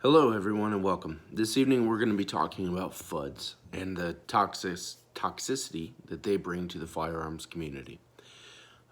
Hello, everyone, and welcome. This evening, we're going to be talking about FUDs and the toxicity that they bring to the firearms community.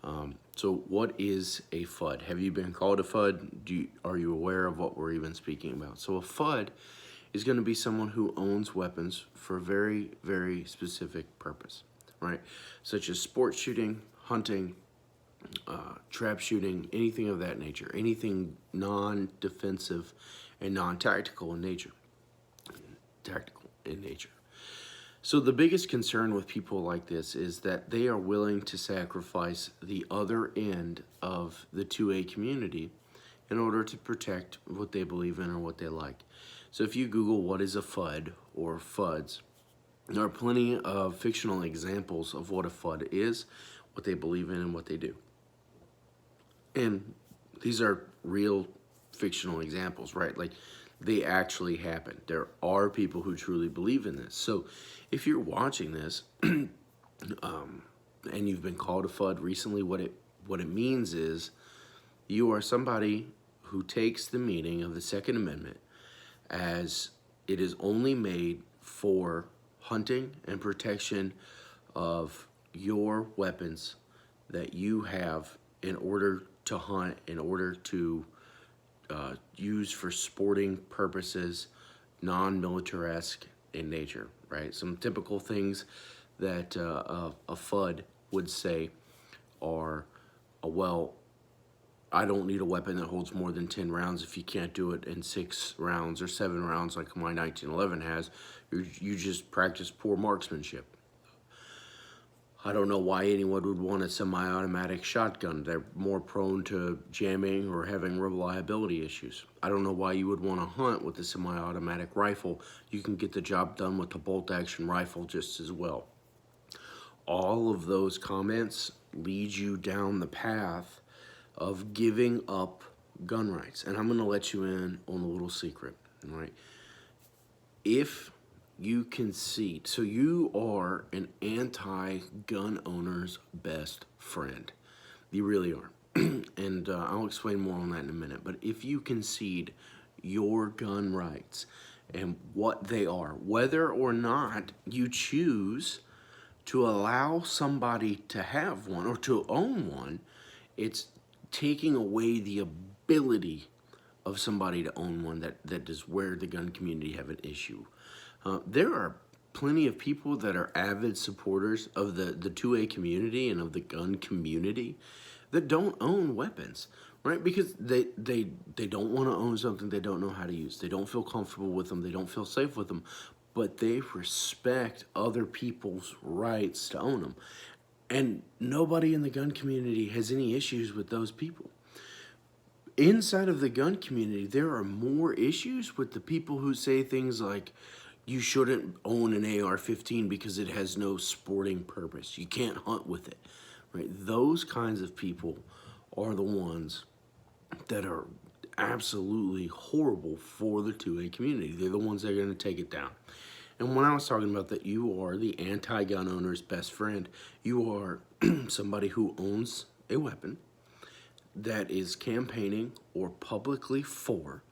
So, what is a FUD? Have you been called a FUD? Are you aware of what we're even speaking about? So, a FUD is going to be someone who owns weapons for a very, very specific purpose, right? Such as sport shooting, hunting, trap shooting, anything of that nature, anything non-defensive and non-tactical in nature. So the biggest concern with people like this is that they are willing to sacrifice the other end of the 2A community in order to protect what they believe in or what they like. So if you Google what is a FUD or FUDs, there are plenty of fictional examples of what a FUD is, what they believe in, and what they do. And these are real fictional examples, right? Like, they actually happen. There are people who truly believe in this. So if you're watching this and you've been called a FUD recently, what it means is you are somebody who takes the meaning of the Second Amendment as it is only made for hunting and protection of your weapons that you have in order to hunt, in order to use for sporting purposes, non-militaresque in nature, right? Some typical things that a FUD would say are, well, I don't need a weapon that holds more than 10 rounds. If you can't do it in 6 rounds or 7 rounds like my 1911 has, you just practice poor marksmanship. I don't know why anyone would want a semi-automatic shotgun. They're more prone to jamming or having reliability issues. I don't know why you would want to hunt with a semi-automatic rifle. You can get the job done with a bolt-action rifle just as well. All of those comments lead you down the path of giving up gun rights. And I'm going to let you in on a little secret, all right? If you concede, so you are an anti-gun owner's best friend. You really are. And I'll explain more on that in a minute. But if you concede your gun rights and what they are, whether or not you choose to allow somebody to have one or to own one, it's taking away the ability of somebody to own one. That is where the gun community have an issue. There are plenty of people that are avid supporters of the 2A community and of the gun community that don't own weapons, right? Because they don't want to own something they don't know how to use. They don't feel comfortable with them. They don't feel safe with them, but they respect other people's rights to own them. And nobody in the gun community has any issues with those people. Inside of the gun community, there are more issues with the people who say things like, you shouldn't own an AR-15 because it has no sporting purpose. You can't hunt with it, right? Those kinds of people are the ones that are absolutely horrible for the 2A community. They're the ones that are going to take it down. And when I was talking about that you are the anti-gun owner's best friend, you are somebody who owns a weapon that is campaigning or publicly for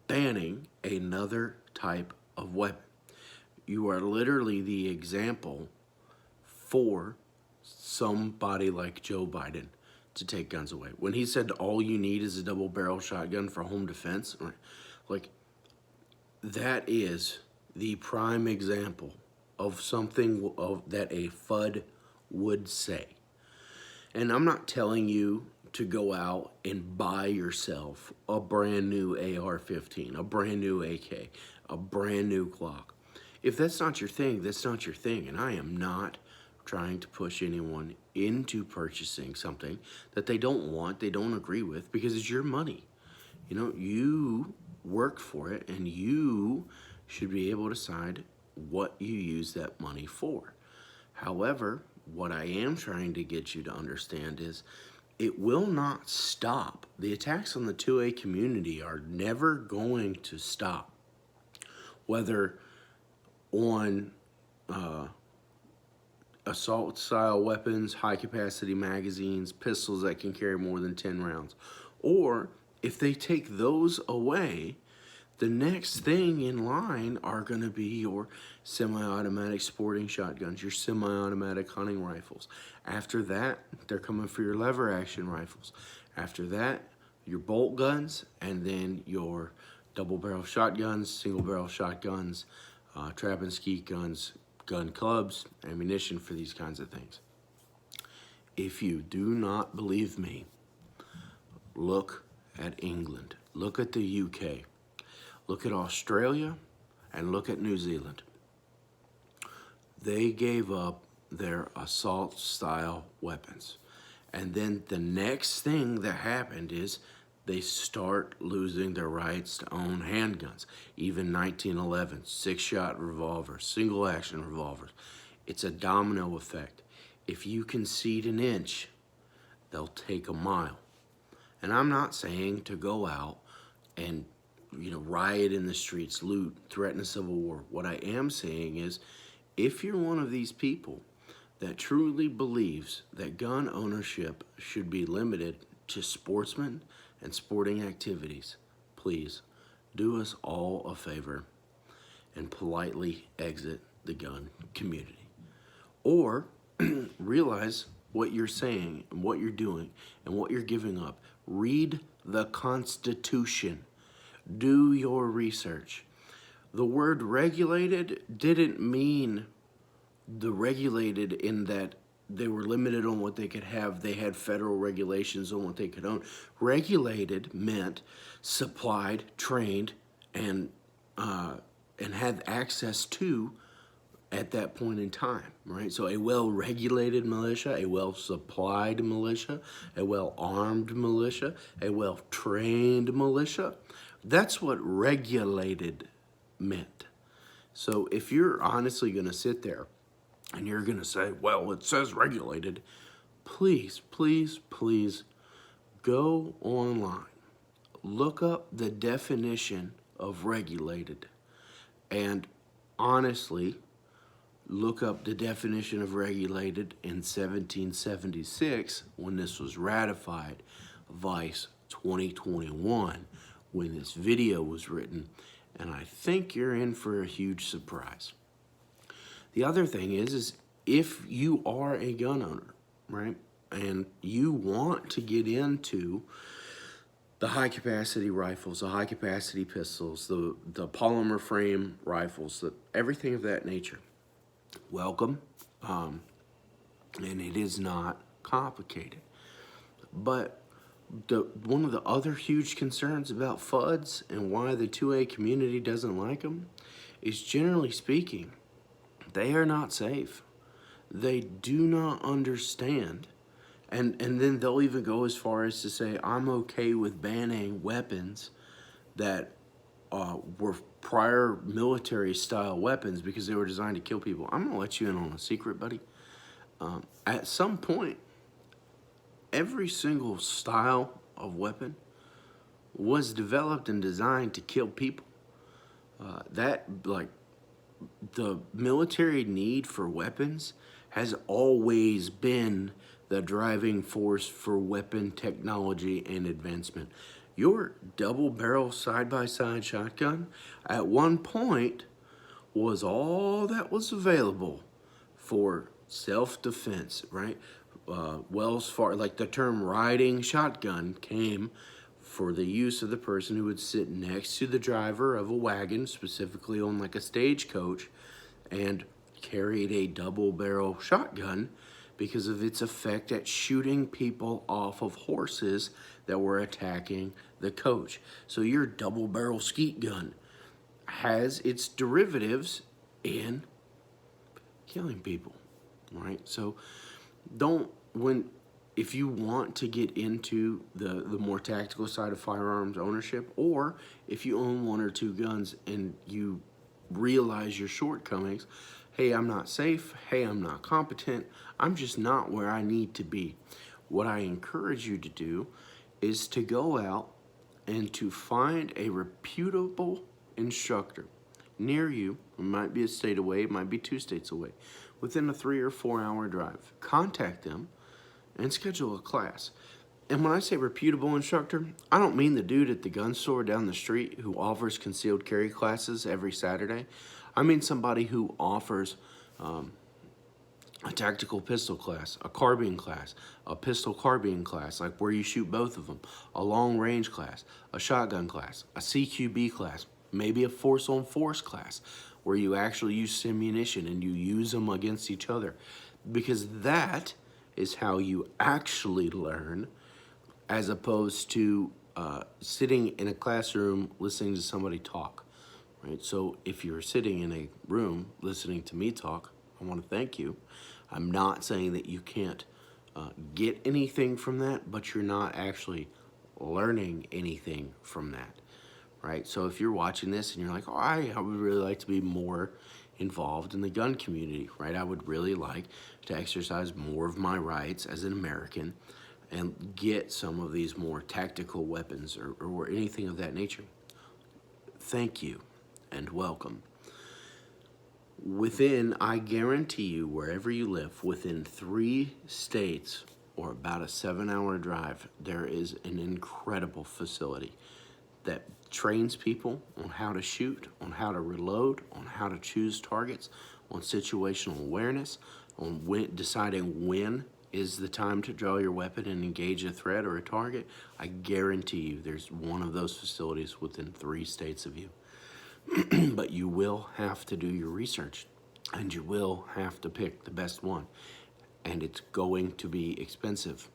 banning another type of weapon. You are literally the example for somebody like Joe Biden to take guns away. When he said all you need is a double-barrel shotgun for home defense, like, that is the prime example of something that a FUD would say. And I'm not telling you to go out and buy yourself a brand new AR-15, a brand new AK, a brand new Glock. If that's not your thing, that's not your thing. And I am not trying to push anyone into purchasing something that they don't want, they don't agree with, because it's your money. You know, you work for it, and you should be able to decide what you use that money for. However, what I am trying to get you to understand is it will not stop. The attacks on the 2A community are never going to stop. Whether on assault-style weapons, high-capacity magazines, pistols that can carry more than 10 rounds. Or if they take those away, The next thing in line are going to be your semi-automatic sporting shotguns, your semi-automatic hunting rifles. After that, they're coming for your lever action rifles. After that, your bolt guns, and then your double barrel shotguns, single barrel shotguns, trap and skeet guns, gun clubs, ammunition for these kinds of things. If you do not believe me, look at England, look at the UK, look at Australia, and look at New Zealand. They gave up their assault style weapons. And then the next thing that happened is they start losing their rights to own handguns. Even 1911, 6-shot revolvers, single action revolvers. It's a domino effect. If you concede an inch, they'll take a mile. And I'm not saying to go out and, riot in the streets, loot, threaten a civil war. What I am saying is, if you're one of these people that truly believes that gun ownership should be limited to sportsmen and sporting activities, please do us all a favor and politely exit the gun community. Or realize what you're saying and what you're doing and what you're giving up. Read the Constitution. Do your research. The word regulated didn't mean the regulated in that they were limited on what they could have. They had federal regulations on what they could own. Regulated meant supplied, trained, and had access to at that point in time, right? So a well-regulated militia, a well-supplied militia, a well-armed militia, a well-trained militia. That's what regulated meant. So if you're honestly going to sit there and you're going to say, well, it says regulated, please, please, please go online. Look up the definition of regulated. And honestly, look up the definition of regulated in 1776 when this was ratified, vice 2021 when this video was written, and I think you're in for a huge surprise. The other thing is if you are a gun owner, right, and you want to get into the high-capacity rifles, the high-capacity pistols, the polymer frame rifles, everything of that nature, welcome, and it is not complicated. But one of the other huge concerns about FUDs and why the 2A community doesn't like them is, generally speaking, they are not safe. They do not understand. And then they'll even go as far as to say, I'm okay with banning weapons that were prior military-style weapons because they were designed to kill people. I'm going to let you in on a secret, buddy. At some point, every single style of weapon was developed and designed to kill people. The military need for weapons has always been the driving force for weapon technology and advancement. Your double-barrel side-by-side shotgun at one point was all that was available for self-defense, right? Wells Fargo, like the term riding shotgun came for the use of the person who would sit next to the driver of a wagon, specifically on like a stagecoach, and carried a double-barrel shotgun because of its effect at shooting people off of horses that were attacking the coach. So your double-barrel skeet gun has its derivatives in killing people, right? So if you want to get into the more tactical side of firearms ownership, or if you own 1 or 2 guns and you realize your shortcomings, hey, I'm not safe, hey, I'm not competent, I'm just not where I need to be. What I encourage you to do is to go out and to find a reputable instructor near you. It might be a state away, it might be 2 states away, within a 3 or 4 hour drive. Contact them and schedule a class. And when I say reputable instructor, I don't mean the dude at the gun store down the street who offers concealed carry classes every Saturday. I mean somebody who offers a tactical pistol class, a carbine class, a pistol carbine class, like where you shoot both of them, a long range class, a shotgun class, a CQB class, maybe a force on force class, where you actually use ammunition and you use them against each other. Because that is how you actually learn, as opposed to sitting in a classroom listening to somebody talk, right? So if you're sitting in a room listening to me talk, I want to thank you. I'm not saying that you can't get anything from that, but you're not actually learning anything from that, right? So if you're watching this and you're like, oh, I would really like to be more involved in the gun community, right? I would really like to exercise more of my rights as an American and get some of these more tactical weapons or anything of that nature. Thank you and welcome. I guarantee you, wherever you live, within 3 states or about a 7-hour drive, there is an incredible facility that trains people on how to shoot, on how to reload, on how to choose targets, on situational awareness, on deciding when is the time to draw your weapon and engage a threat or a target. I guarantee you there's one of those facilities within 3 states of you. But you will have to do your research, and you will have to pick the best one, and it's going to be expensive.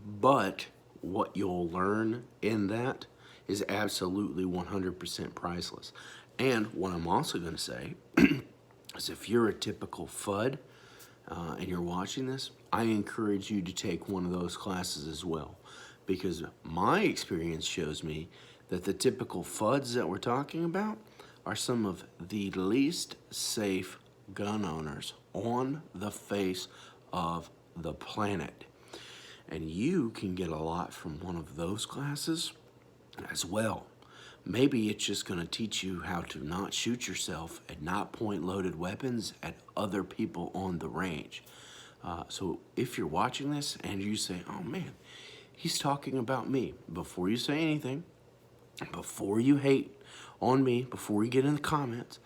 But what you'll learn in that is absolutely 100% priceless. And what I'm also going to say is, if you're a typical fudd and you're watching this, I encourage you to take one of those classes as well, because my experience shows me that the typical fudds that we're talking about are some of the least safe gun owners on the face of the planet. And you can get a lot from one of those classes as well. Maybe it's just going to teach you how to not shoot yourself and not point loaded weapons at other people on the range. So if you're watching this and you say, oh man, he's talking about me, before you say anything, before you hate on me, before you get in the comments,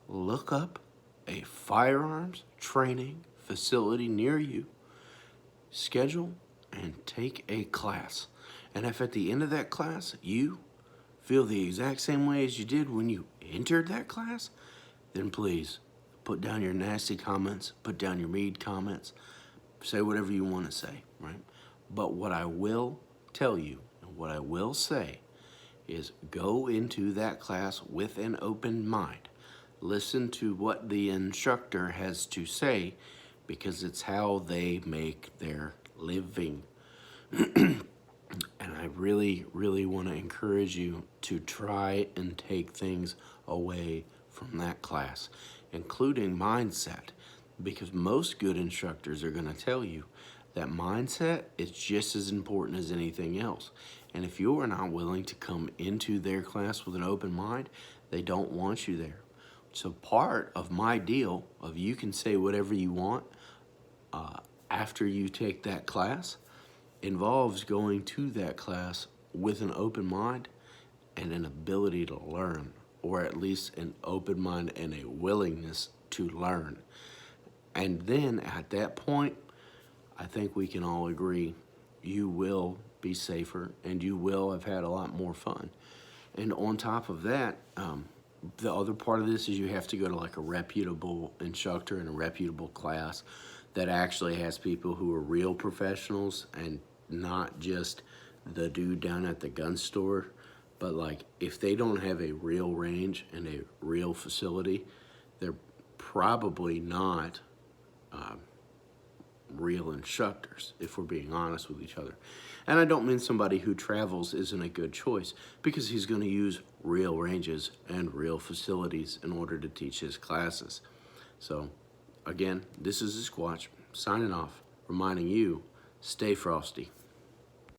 look up a firearms training facility near you, schedule, and take a class. And if at the end of that class you feel the exact same way as you did when you entered that class, then please put down your nasty comments, put down your mean comments, say whatever you want to say, right? But what I will tell you and what I will say is, go into that class with an open mind. Listen to what the instructor has to say, because it's how they make their living. And I really, really want to encourage you to try and take things away from that class, including mindset, because most good instructors are going to tell you that mindset is just as important as anything else. And if you are not willing to come into their class with an open mind, they don't want you there. So part of my deal of you can say whatever you want after you take that class involves going to that class with an open mind and an ability to learn, or at least an open mind and a willingness to learn. And then at that point, I think we can all agree you will be safer and you will have had a lot more fun. And on top of that, the other part of this is you have to go to like a reputable instructor and a reputable class that actually has people who are real professionals and not just the dude down at the gun store. But like, if they don't have a real range and a real facility, they're probably not real instructors, if we're being honest with each other. And I don't mean somebody who travels isn't a good choice, because he's going to use real ranges and real facilities in order to teach his classes. So again, this is the Squatch signing off, reminding you, stay frosty.